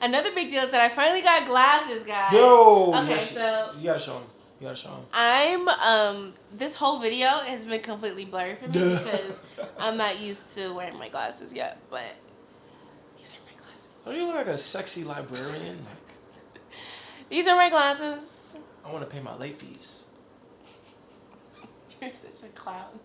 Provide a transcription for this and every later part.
Another big deal is that I finally got glasses, guys. Yo! Okay, so you gotta show him. You gotta show him. I'm this whole video has been completely blurry for me because I'm not used to wearing my glasses yet, but these are my glasses. Don't you look like a sexy librarian? These are my glasses. I want to pay my late fees. You're such a clown.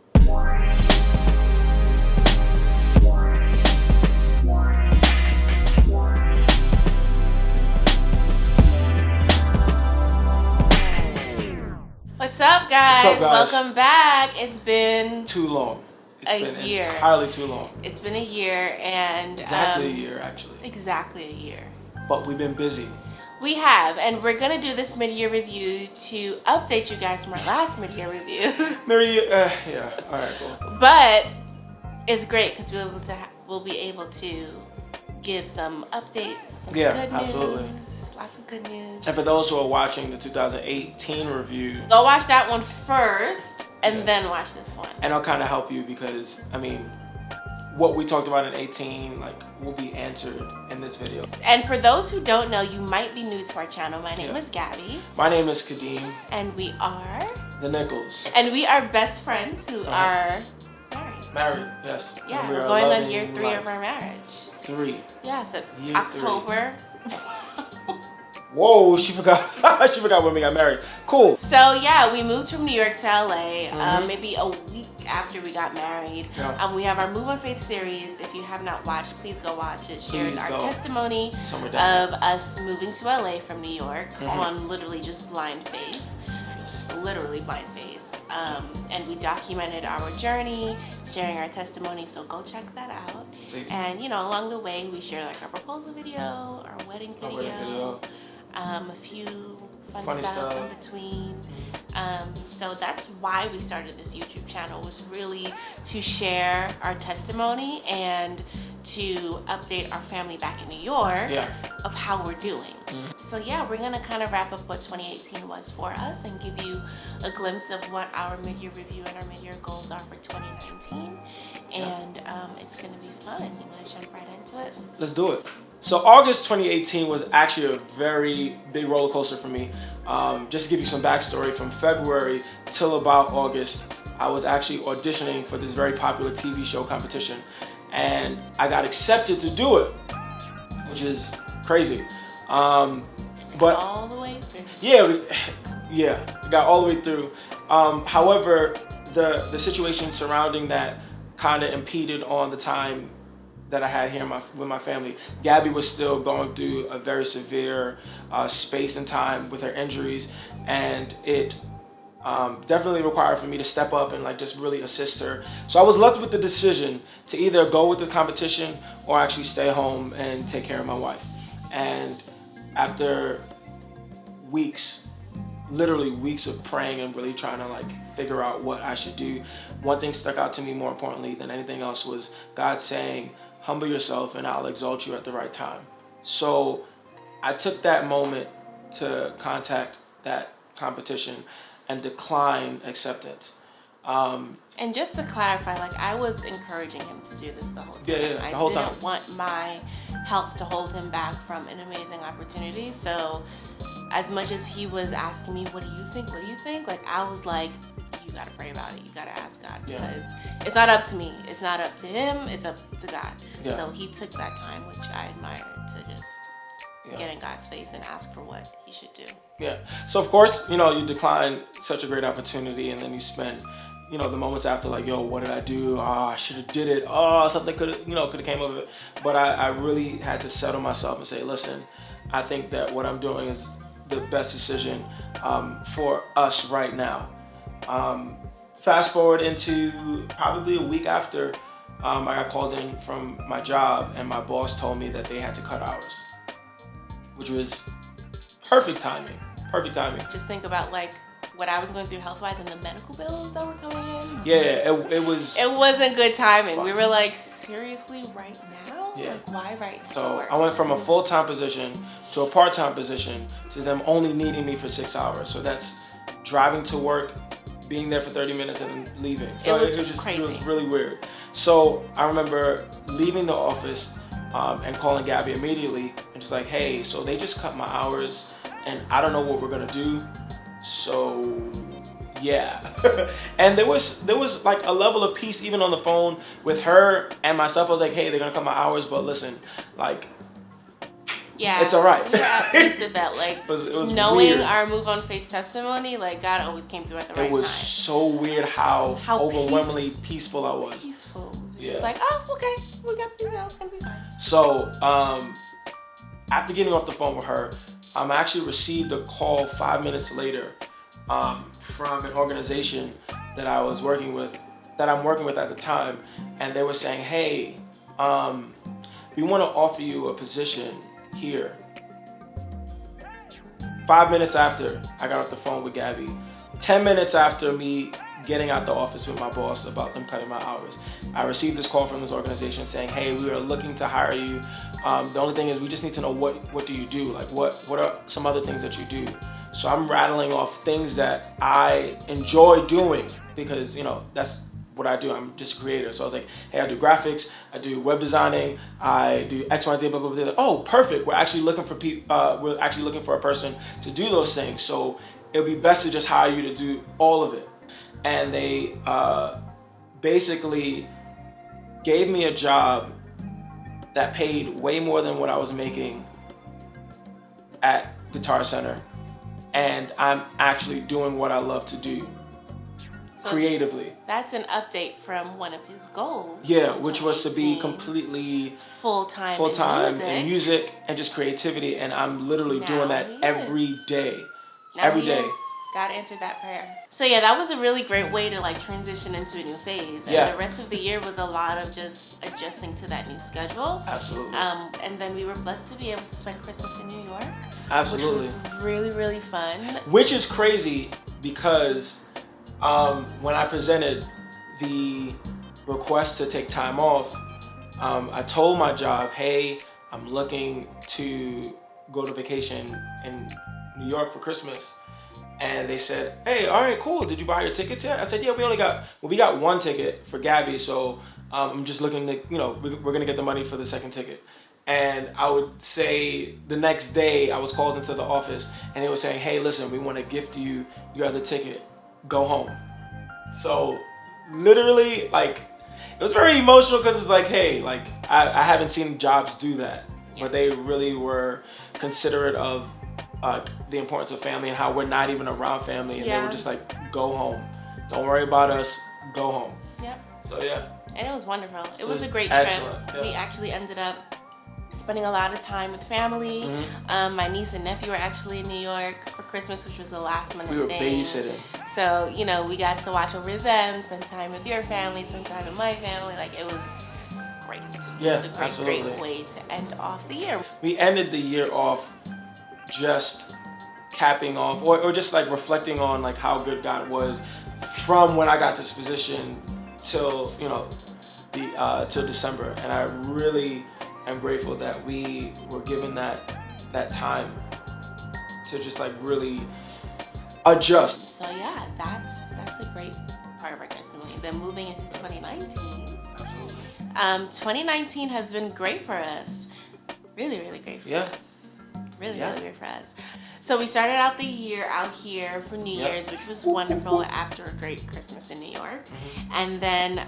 What's up, guys? What's up, guys? Welcome back. It's been too long. It's a been year. Entirely too long. It's been a year and Exactly a year, actually. Exactly a year. But we've been busy. We have, and we're gonna do this mid-year review to update you guys from our last mid-year review. Yeah. All right, cool. But it's great because we'll be able to give some updates, some good absolutely. news, lots of good news. And for those who are watching the 2018 review, go watch that one first, and then watch this one. And I'll kind of help you because I mean, what we talked about in 18, like, will be answered in this video. And for those who don't know, you might be new to our channel. My name is Gabby. My name is Kadeem. And we are the Nichols. And we are best friends who are married. Married, yes. Yeah, we're going on year 3 of our marriage. 3. Yeah, so year October. 3. Whoa, she forgot. She forgot when we got married. Cool. So yeah, we moved from New York to LA maybe a week after we got married. Yeah. We have our Move on Faith series. If you have not watched, please go watch it. Shares our testimony of us moving to LA from New York on literally just blind faith. Yes. Literally blind faith. And we documented our journey, sharing our testimony, so go check that out. Please. And you know, along the way, we shared like our proposal video, our wedding video. A few funny stuff in between. So that's why we started this YouTube channel, was really to share our testimony and to update our family back in New York of how we're doing. So yeah, we're gonna kind of wrap up what 2018 was for us and give you a glimpse of what our mid-year review and our mid-year goals are for 2019. And it's gonna be fun. You wanna jump right into it? Let's do it. So August 2018 was actually a very big roller coaster for me. Just to give you some backstory, from February till about August, I was actually auditioning for this very popular TV show competition. And I got accepted to do it, which is crazy. But all the way through. We got all the way through. However, the situation surrounding that kind of impeded on the time that I had here with my family. Gabby was still going through a very severe space and time with her injuries, and it definitely required for me to step up and like just really assist her. So I was left with the decision to either go with the competition or actually stay home and take care of my wife. And after weeks, literally weeks of praying and really trying to like figure out what I should do, one thing stuck out to me more importantly than anything else was God saying, humble yourself and I'll exalt you at the right time. So I took that moment to contact that competition and decline acceptance. And just to clarify, like, I was encouraging him to do this the whole time. The whole time. I didn't want my health to hold him back from an amazing opportunity. So as much as he was asking me, what do you think? What do you think? Like, I was like, you gotta pray about it. You gotta ask God, because it's not up to me. It's not up to him. It's up to God. Yeah. So he took that time, which I admire, to just get in God's face and ask for what he should do. Yeah. So of course, you decline such a great opportunity, and then you spend, the moments after like, yo, what did I do? I should have did it. Something could have came of it. But I really had to settle myself and say, listen, I think that what I'm doing is the best decision for us right now. Fast forward into probably a week after, I got called in from my job, and my boss told me that they had to cut hours, which was perfect timing. Perfect timing. Just think about like what I was going through health-wise and the medical bills that were coming in. Yeah, it was. It wasn't good timing. Fun. We were like, seriously, right now? Yeah. Like, why right now? So I went from a full-time position to a part-time position to them only needing me for 6 hours. So that's driving to work, being there for 30 minutes and then leaving. So it was just crazy. It was really weird. So I remember leaving the office, and calling Gabby immediately and just like, hey, so they just cut my hours and I don't know what we're gonna do. So yeah. And there was like a level of peace even on the phone with her and myself. I was like, hey, they're gonna cut my hours, but listen, like, yeah, it's all right. We were at peace with that. Like, it was knowing weird. our move on faith testimony, like, God always came through at the right time. It was so weird how overwhelmingly peaceful I was. Peaceful. It was just like, oh, okay, we got through that. It's gonna be fine. So after getting off the phone with her, I actually received a call 5 minutes later from an organization that I was working with, that I'm working with at the time, and they were saying, hey, we want to offer you a position here. 5 minutes after I got off the phone with Gabby, 10 minutes after me getting out the office with my boss about them cutting my hours, I received this call from this organization saying, hey, we are looking to hire you. The only thing is we just need to know what do you do? Like what are some other things that you do? So I'm rattling off things that I enjoy doing because, you know, that's what I do. I'm just a creator. So I was like, hey, I do graphics, I do web designing, I do X, Y, Z, blah, blah, blah. Like, oh, perfect. We're actually looking for we're actually looking for a person to do those things. So it'll be best to just hire you to do all of it. And they basically gave me a job that paid way more than what I was making at Guitar Center. And I'm actually doing what I love to do. So creatively. That's an update from one of his goals. Yeah, which was to be completely full-time in music and just creativity. And I'm literally doing that every day. Every day. God answered that prayer. So yeah, that was a really great way to like transition into a new phase. And the rest of the year was a lot of just adjusting to that new schedule. Absolutely. And then we were blessed to be able to spend Christmas in New York. Absolutely. Which was really, really fun. Which is crazy because when I presented the request to take time off, I told my job, hey, I'm looking to go to vacation in New York for Christmas. And they said, hey, all right, cool. Did you buy your tickets yet? I said, yeah, we got one ticket for Gabby. So I'm just looking to, you know, we're going to get the money for the second ticket. And I would say the next day I was called into the office and they were saying, hey, listen, we want to gift you your other ticket. Go home. So literally, like, it was very emotional because it's like, hey, like, I haven't seen jobs do that. But they really were considerate of the importance of family and how we're not even around family. And they were just like, go home. Don't worry about us. Go home. Yep. So, yeah. And it was wonderful. It was a great trip. Yeah. We actually ended up spending a lot of time with family. Mm-hmm. My niece and nephew were actually in New York for Christmas, which was the last minute thing. We were babysitting. So, you know, we got to watch over them, spend time with your family, spend time with my family. Like, it was great. Yeah, it was a great way to end off the year. We ended the year off just capping off or just like reflecting on like how good God was from when I got this position till, you know, till December. And I really am grateful that we were given that time to just like really adjust. So yeah, that's a great part of our testimony. Then moving into 2019. Absolutely. 2019 has been great for us. Really, really great for us. Really great for us. So we started out the year out here for New Year's, which was wonderful after a great Christmas in New York. Mm-hmm. And then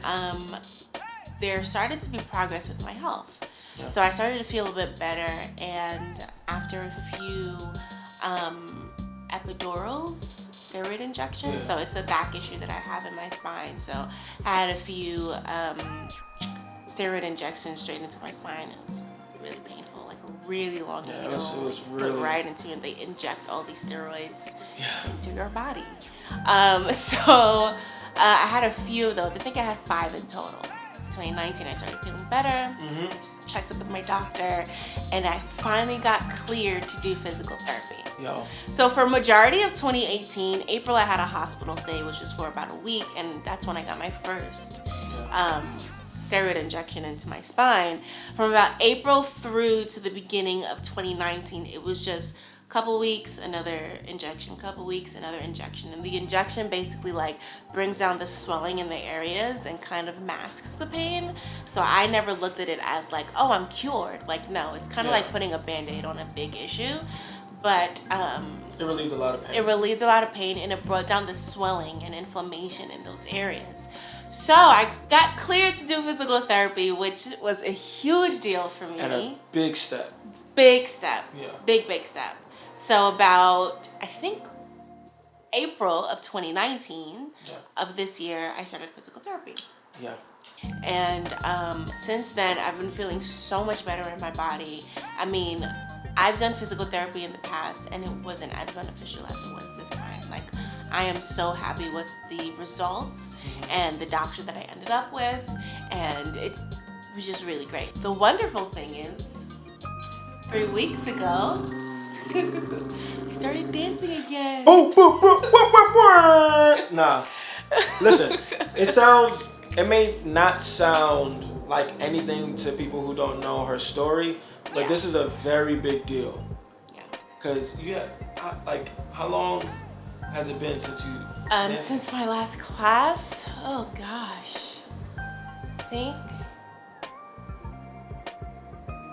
there started to be progress with my health. Yep. So I started to feel a bit better, and after a few epidurals, steroid injections, so it's a back issue that I have in my spine. So I had a few steroid injections straight into my spine. It was really painful, like a really long needle. It was really put right into, and they inject all these steroids into your body. So I had a few of those. I think I had 5 in total. 2019, I started feeling better, checked up with my doctor, and I finally got cleared to do physical therapy. So for majority of 2018, April I had a hospital stay, which was for about a week, and that's when I got my first steroid injection into my spine. From about April through to the beginning of 2019, it was just couple weeks, another injection, couple weeks, another injection. And the injection basically like brings down the swelling in the areas and kind of masks the pain. So I never looked at it as like, oh, I'm cured. Like, no, it's kind of like putting a Band-Aid on a big issue. But it relieved a lot of pain. It relieved a lot of pain, and it brought down the swelling and inflammation in those areas. So I got cleared to do physical therapy, which was a huge deal for me. And a big step. Big step. Yeah. Big step. So about, I think, April of 2019 of this year, I started physical therapy. Yeah. And since then, I've been feeling so much better in my body. I mean, I've done physical therapy in the past, and it wasn't as beneficial as it was this time. Like, I am so happy with the results and the doctor that I ended up with, and it was just really great. The wonderful thing is, 3 weeks ago, I started dancing again. Nah, listen, it may not sound like anything to people who don't know her story, but this is a very big deal. Yeah. Cause how long has it been since you? Since my last class. Oh gosh, I think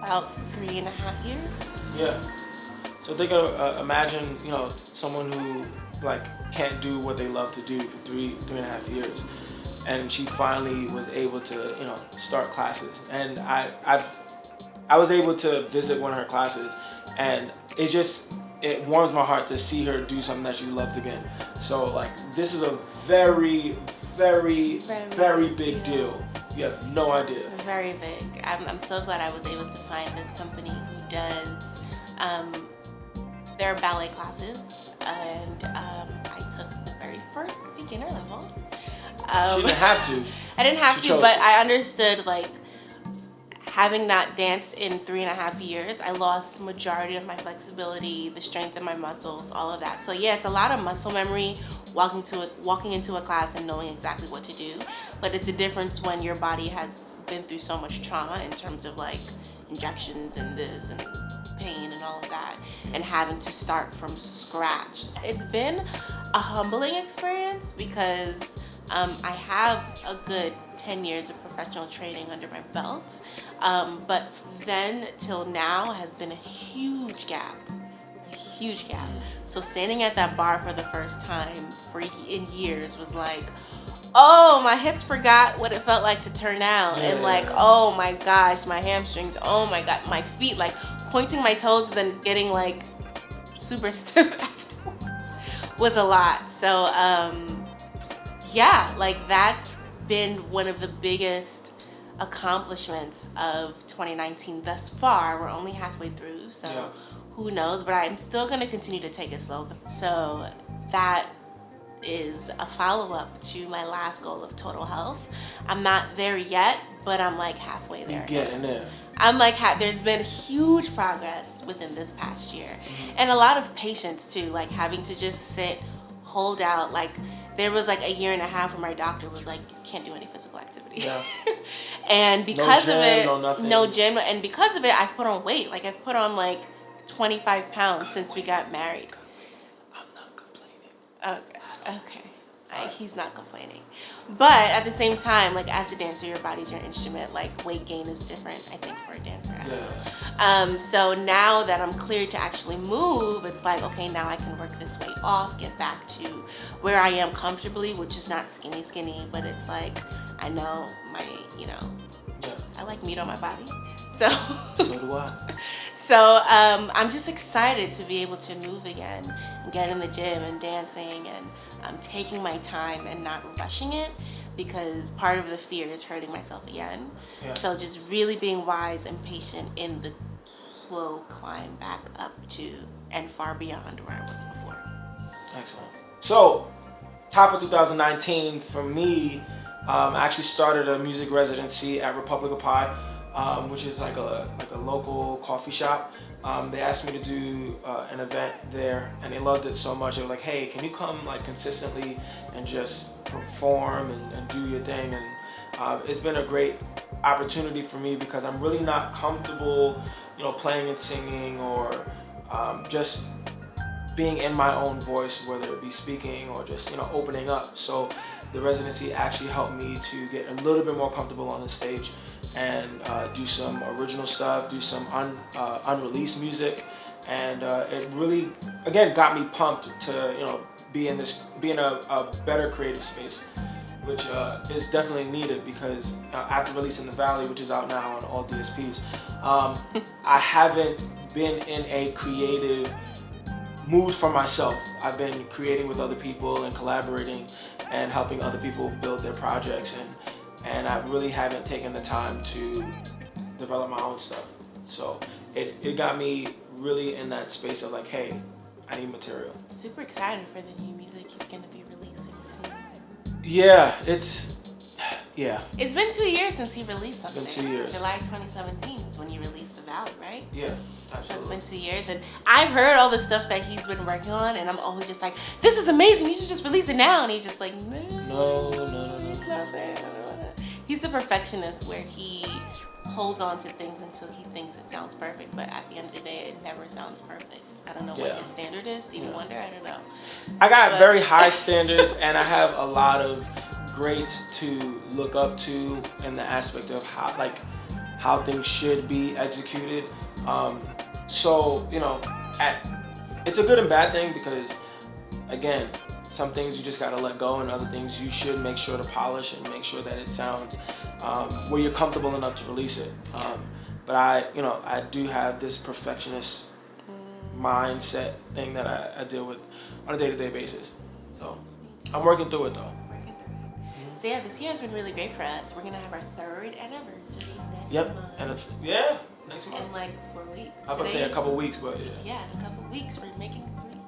about 3.5 years. Yeah. So imagine, someone who like can't do what they love to do for 3.5 years, and she finally was able to, start classes. And I was able to visit one of her classes, and it warms my heart to see her do something that she loves again. So like, this is a very, very, very big deal. You have no idea. Very big. I'm so glad I was able to find this company who does their ballet classes, and I took the very first beginner level. She didn't have to. I didn't have to, but I understood, like, having not danced in 3.5 years, I lost the majority of my flexibility, the strength in my muscles, all of that. So yeah, it's a lot of muscle memory walking into a class and knowing exactly what to do. But it's a difference when your body has been through so much trauma in terms of like injections and this and pain and all of that, and having to start from scratch. It's been a humbling experience because I have a good 10 years of professional training under my belt, but then till now has been a huge gap. So standing at that bar for the first time in years was like, oh, my hips forgot what it felt like to turn out. And like, oh my gosh, my hamstrings, oh my god, my feet, like pointing my toes and then getting like super stiff afterwards was a lot. So yeah, like that's been one of the biggest accomplishments of 2019 thus far. We're only halfway through, so who knows, but I'm still going to continue to take it slow. So that is a follow-up to my last goal of total health. I'm not there yet, but I'm like halfway there. You're getting there. I'm like, there's been huge progress within this past year, and a lot of patience too, like having to just sit, hold out. Like there was like 1.5 years where my doctor was like, you can't do any physical activity. Yeah. And because no gym, of it, no gym, and because of it, I've put on weight. Like I've put on like 25 pounds since we got married. I'm not complaining. Okay. He's not complaining. But at the same time, like as a dancer, your body's your instrument. Like weight gain is different, I think, for a dancer. Yeah. So now that I'm cleared to actually move, it's like, okay, now I can work this weight off, get back to where I am comfortably, which is not skinny, but it's like, I know my, I like meat on my body. So do I. So I'm just excited to be able to move again and get in the gym and dancing, and taking my time and not rushing it, because part of the fear is hurting myself again. Yeah. So just really being wise and patient in the slow climb back up to and far beyond where I was before. Excellent. So top of 2019 for me, I actually started a music residency at Republic of Pie, which is like a local coffee shop. They asked me to do an event there, and they loved it so much. They were like, hey, can you come like consistently and just perform and do your thing? And it's been a great opportunity for me because I'm really not comfortable, playing and singing or just being in my own voice, whether it be speaking or just, you know, opening up. So the residency actually helped me to get a little bit more comfortable on the stage and do some original stuff, do some unreleased music, and it really, again, got me pumped to, you know, be in a better creative space, which is definitely needed because after releasing The Valley, which is out now on all DSPs, I haven't been in a creative mood for myself. I've been creating with other people and collaborating and helping other people build their projects, and I really haven't taken the time to develop my own stuff. So it got me really in that space of like, hey, I need material. I'm super excited for the new music he's gonna be releasing soon. Yeah, yeah. It's been 2 years since he released something. It's been 2 years. July 2017 is when you released The Valley, right? Yeah, absolutely. So it's been 2 years, and I've heard all the stuff that he's been working on, and I'm always just like, this is amazing, you should just release it now. And he's just like, no. It's not fair. He's a perfectionist where he holds on to things until he thinks it sounds perfect, but at the end of the day, it never sounds perfect. I don't know what his standard is. Stevie Wonder, I don't know. I got very high standards, and I have a lot of greats to look up to in the aspect of how things should be executed. So, you know, it's a good and bad thing because, again, some things you just gotta let go, and other things you should make sure to polish and make sure that it sounds where you're comfortable enough to release it. But I do have this perfectionist mindset thing that I deal with on a day-to-day basis. So I'm working through it though. So yeah, this year has been really great for us. We're gonna have our 3rd anniversary next Yep. month. And next month. In like 4 weeks. I was about to say a couple weeks, but yeah. Yeah, in a couple weeks we're making 3 years.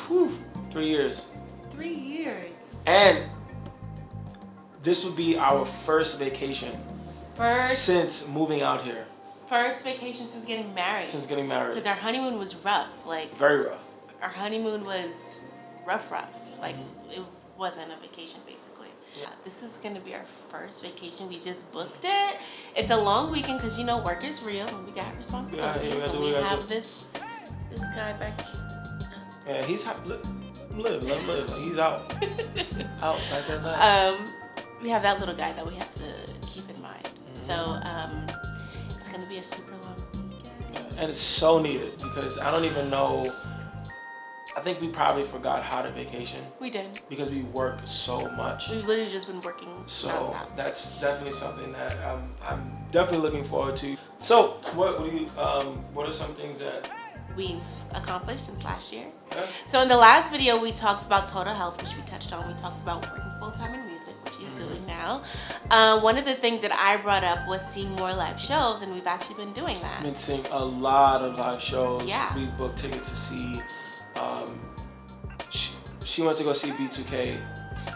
Whew, 3 years. 3 years. And this would be our first vacation since moving out here. First vacation since getting married. Because our honeymoon was rough. Like, very rough. Our honeymoon was rough. Like, it wasn't a vacation, basically. Yeah. This is going to be our first vacation. We just booked it. It's a long weekend because, you know, work is real and we got responsibilities. And we have this guy back here. Yeah, he's let him live. He's out. Out like that. We have that little guy that we have to keep in mind. So, it's going to be a super long weekend. And it's so needed because I don't even know. I think we probably forgot how to vacation. We did. Because we work so much. We've literally just been working nonstop. That's definitely something that I'm definitely looking forward to. So what are some things that we've accomplished since last year? Yeah. So in the last video, we talked about total health, which we touched on. We talked about working full-time in music, which he's doing now. One of the things that I brought up was seeing more live shows, and we've actually been doing that. I've been seeing a lot of live shows. Yeah. We booked tickets to see. She went to go see B2K.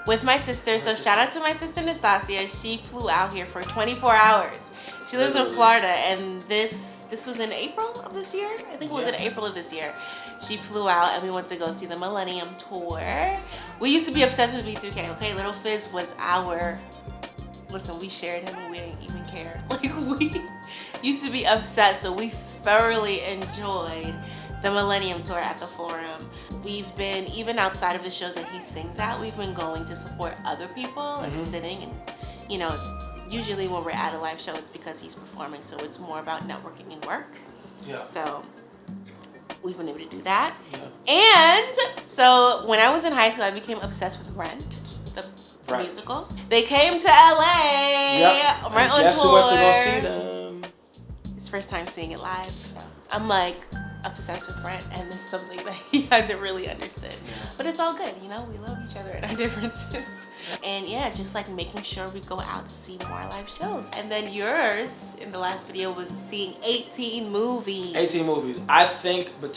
With my sister. So shout out to my sister Nastasia. She flew out here for 24 hours. She lives in Florida, and this was in April of this year. I think it was in April of this year. She flew out and we went to go see the Millennium Tour. We used to be obsessed with B2K, okay? Little Fizz was listen, we shared him and we didn't even care. Like, we used to be obsessed, so we thoroughly enjoyed the Millennium Tour at the Forum. We've been, even outside of the shows that he sings at, we've been going to support other people and sitting and, you know, usually when we're at a live show, it's because he's performing, so it's more about networking and work. Yeah. So we've been able to do that. Yeah. And so when I was in high school, I became obsessed with Rent, the musical. They came to LA. Yep. Right on guess tour. Who went to go see them? His first time seeing it live. I'm like obsessed with Rent, and it's something that he hasn't really understood. Yeah. But it's all good, you know, we love each other and our differences. And yeah, just like making sure we go out to see more live shows. And then yours in the last video was seeing 18 movies. 18 movies. I think we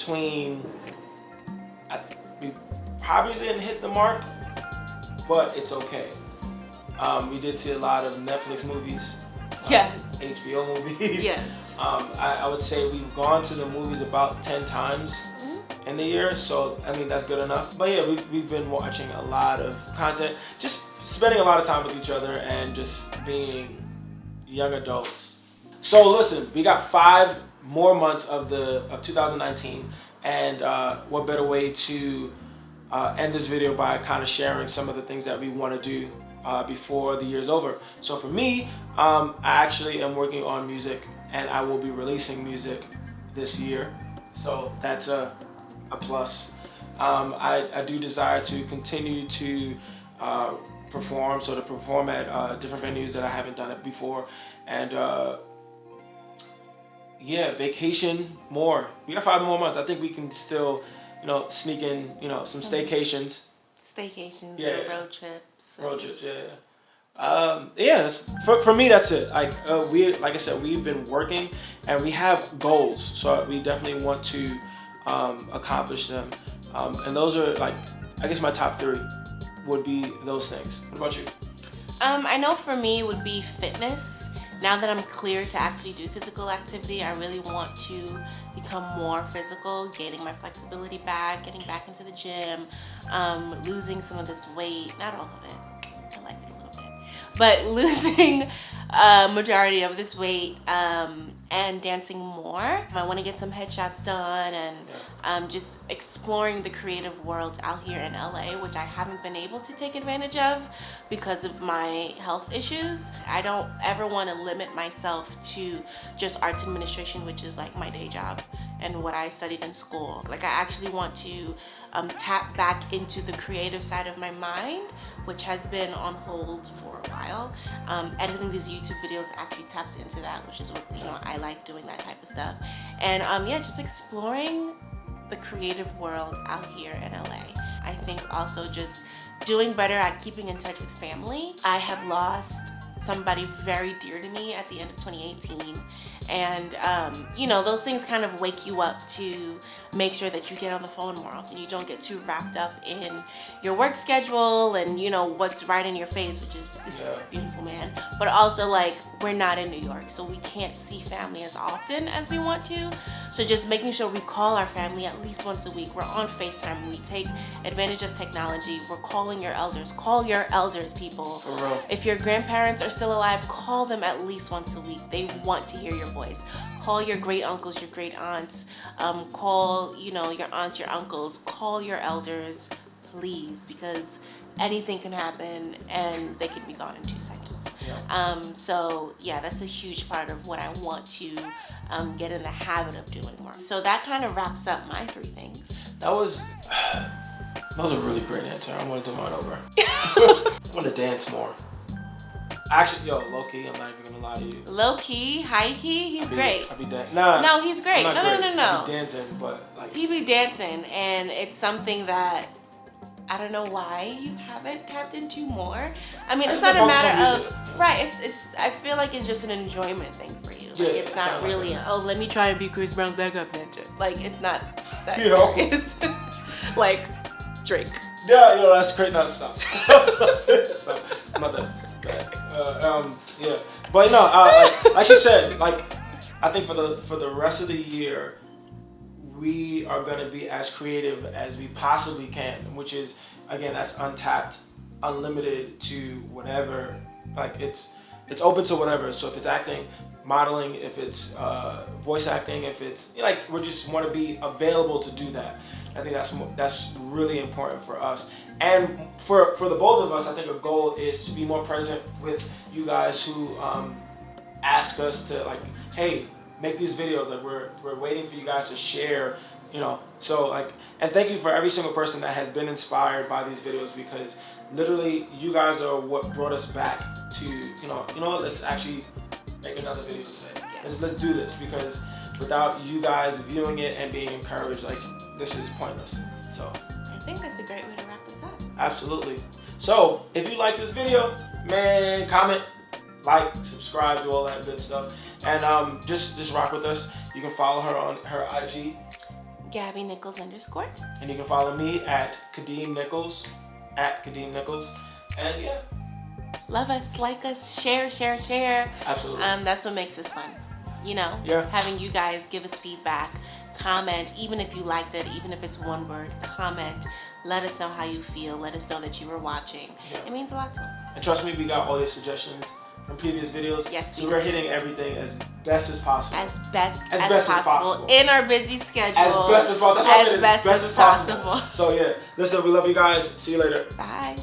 probably didn't hit the mark, but it's okay. We did see a lot of Netflix movies. Yes. HBO movies. Yes. I would say we've gone to the movies about 10 times in the year, so I mean that's good enough. But yeah, we've been watching a lot of content, just spending a lot of time with each other and just being young adults. So listen, we got 5 more months of 2019, and what better way to end this video by kind of sharing some of the things that we want to do before the year's over. So for me, I actually am working on music, and I will be releasing music this year, so that's a plus. I do desire to continue to perform, so to perform at different venues that I haven't done it before, and yeah, vacation more. We got 5 more months. I think we can still, sneak in, some staycations. Yeah. Road trips. Road trips, yeah. Yeah, for me, that's it. Like I said, we've been working and we have goals, so we definitely want to accomplish them. And those are I guess my top 3 would be those things. What about you? I know for me it would be fitness. Now that I'm clear to actually do physical activity, I really want to become more physical, gaining my flexibility back, getting back into the gym, losing some of this weight, not all of it, I like it a little bit, but losing majority of this weight, and dancing more. I want to get some headshots done, and just exploring the creative world out here in LA, which I haven't been able to take advantage of because of my health issues. I don't ever want to limit myself to just arts administration, which is like my day job and what I studied in school. Like, I actually want to tap back into the creative side of my mind, which has been on hold for a while. Editing these YouTube videos actually taps into that, which is what I like doing, that type of stuff. And yeah, just exploring the creative world out here in LA. I think also just doing better at keeping in touch with family. I have lost somebody very dear to me at the end of 2018, and those things kind of wake you up to make sure that you get on the phone more often. You don't get too wrapped up in your work schedule and what's right in your face, which is this beautiful man. But also, like, we're not in New York, so we can't see family as often as we want to. So just making sure we call our family at least once a week. We're on FaceTime. We take advantage of technology. We're calling your elders. Call your elders, people. For real. If your grandparents are still alive, call them at least once a week. They want to hear your voice. Call your great uncles, your great aunts. Call, your aunts, your uncles. Call your elders, please, because anything can happen and they could be gone in 2 seconds. Yeah. So yeah, that's a huge part of what I want to get in the habit of doing more. So that kind of wraps up my 3 things. That was a really great answer. I want to do mine over. I want to dance more. Actually, low-key, I'm not even gonna lie to you. Low-key, high-key, he's great. I be dancing. Nah. No, he's great. No. I be dancing, but like. He be dancing, and it's something that I don't know why you haven't tapped into more. I mean, it's not a matter of right. It's. I feel like it's just an enjoyment thing for you. Like, it's not really. Let me try and be Chris Brown's backup dancer. Like, it's not that serious. Like, Drake. Yeah, that's great. No, stop. Stop. Mother. Yeah, but no, like she said, like, I think for the rest of the year, we are gonna be as creative as we possibly can, which is, again, that's untapped, unlimited to whatever. Like, it's open to whatever. So if it's acting, modeling, if it's voice acting, if it's we just want to be available to do that. I think that's really important for us. And for the both of us, I think a goal is to be more present with you guys who ask us to, like, hey, make these videos. Like, we're waiting for you guys to share, So, like, and thank you for every single person that has been inspired by these videos, because literally you guys are what brought us back to, what, let's actually make another video today. Let's do this, because without you guys viewing it and being encouraged, like, this is pointless. So I think that's a great way to wrap this up. Absolutely. So if you like this video, man, comment, like, subscribe, do all that good stuff, and just rock with us. You can follow her on her IG, Gabby Nichols _, and you can follow me at Kadeem Nichols, and yeah. Love us, like us, share. Absolutely. That's what makes this fun. Having you guys give us feedback, comment, even if you liked it, even if it's one word, comment. Let us know how you feel. Let us know that you were watching. Yeah. It means a lot to us. And trust me, we got all your suggestions from previous videos. Yes, so we're hitting everything as best as possible. As best as possible. In our busy schedule. As best as possible. That's why I said as best as possible. possible. So yeah, listen, we love you guys. See you later. Bye.